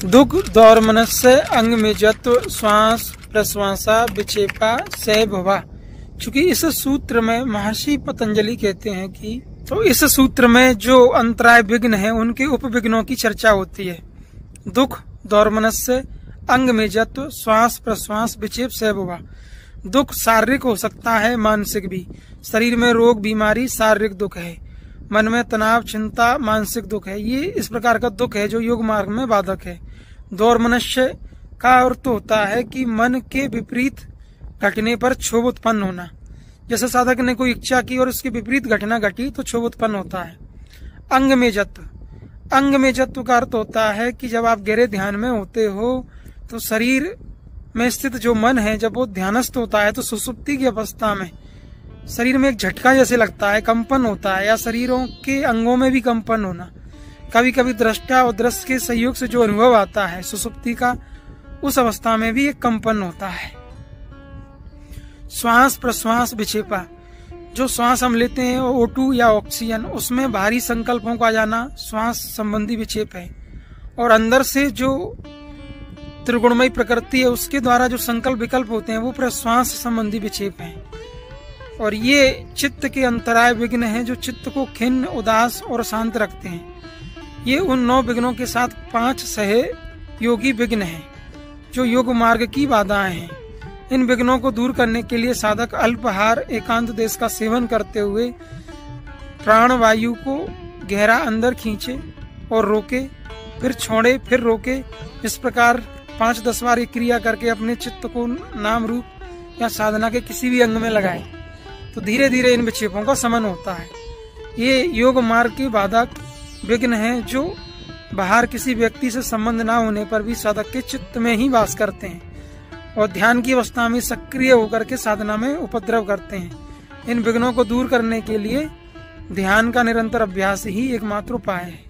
दुख दौर्मनस्य अंग में जत्व श्वास प्रश्वासा विक्षेपा सह भवा। चूंकि इस सूत्र में महर्षि पतंजलि कहते हैं कि तो इस सूत्र में जो अंतराय विघ्न है उनके उपविघ्नों की चर्चा होती है। दुख दौर्मनस्य अंग में जत्व श्वास प्रश्वास विक्षेप सह भवा। दुख शारीरिक हो सकता है, मानसिक भी। शरीर में रोग बीमारी शारीरिक दुख है, मन में तनाव चिंता मानसिक दुख है। ये इस प्रकार का दुख है जो योग मार्ग में बाधक है। दौर्मनस्य का अर्थ होता है कि मन के विपरीत घटने पर क्षोभ उत्पन्न होना। जैसे साधक ने कोई इच्छा की और उसकी विपरीत घटना घटी तो क्षोभ उत्पन्न होता है। अंग में जत्व, अंग में जत्व का अर्थ होता है कि जब आप गहरे ध्यान में होते हो तो शरीर में स्थित जो मन है जब वो ध्यानस्थ होता है तो सुषुप्ति की अवस्था में शरीर में एक झटका जैसे लगता है, कंपन होता है, या शरीरों के अंगों में भी कंपन होना। कभी कभी दृष्टा और दृश्य के सहयोग से जो अनुभव आता है सुषुप्ति का, उस अवस्था में भी एक कंपन होता है। श्वास प्रश्वास विक्षेपा, जो श्वास हम लेते हैं O2 या ऑक्सीजन, उसमें भारी संकल्पों का आ जाना श्वास संबंधी विक्षेप है। और अंदर से जो त्रिगुणमयी प्रकृति है उसके द्वारा जो संकल्प विकल्प होते हैं वो प्रश्वास संबंधी विक्षेप हैं। और ये चित्त के अंतराय विघ्न हैं जो चित्त को खिन्न उदास और शांत रखते हैं। ये उन 9 विघ्नों के साथ 5 सहयोगी विघ्न हैं जो योग मार्ग की बाधाएं हैं। इन विघ्नों को दूर करने के लिए साधक अल्पाहार एकांत देश का सेवन करते हुए प्राण वायु को गहरा अंदर खींचे और रोके, फिर छोड़े, फिर रोके। इस प्रकार 5-10 बार एक क्रिया करके अपने चित्त को नाम रूप या साधना के किसी भी अंग में लगाए तो धीरे धीरे इन विक्षेपों का शमन होता है। ये योग मार्ग के बाधक विघ्न हैं जो बाहर किसी व्यक्ति से संबंध ना होने पर भी साधक के चित्त में ही वास करते हैं और ध्यान की अवस्था में सक्रिय होकर के साधना में उपद्रव करते हैं। इन विघ्नों को दूर करने के लिए ध्यान का निरंतर अभ्यास ही एकमात्र उपाय है।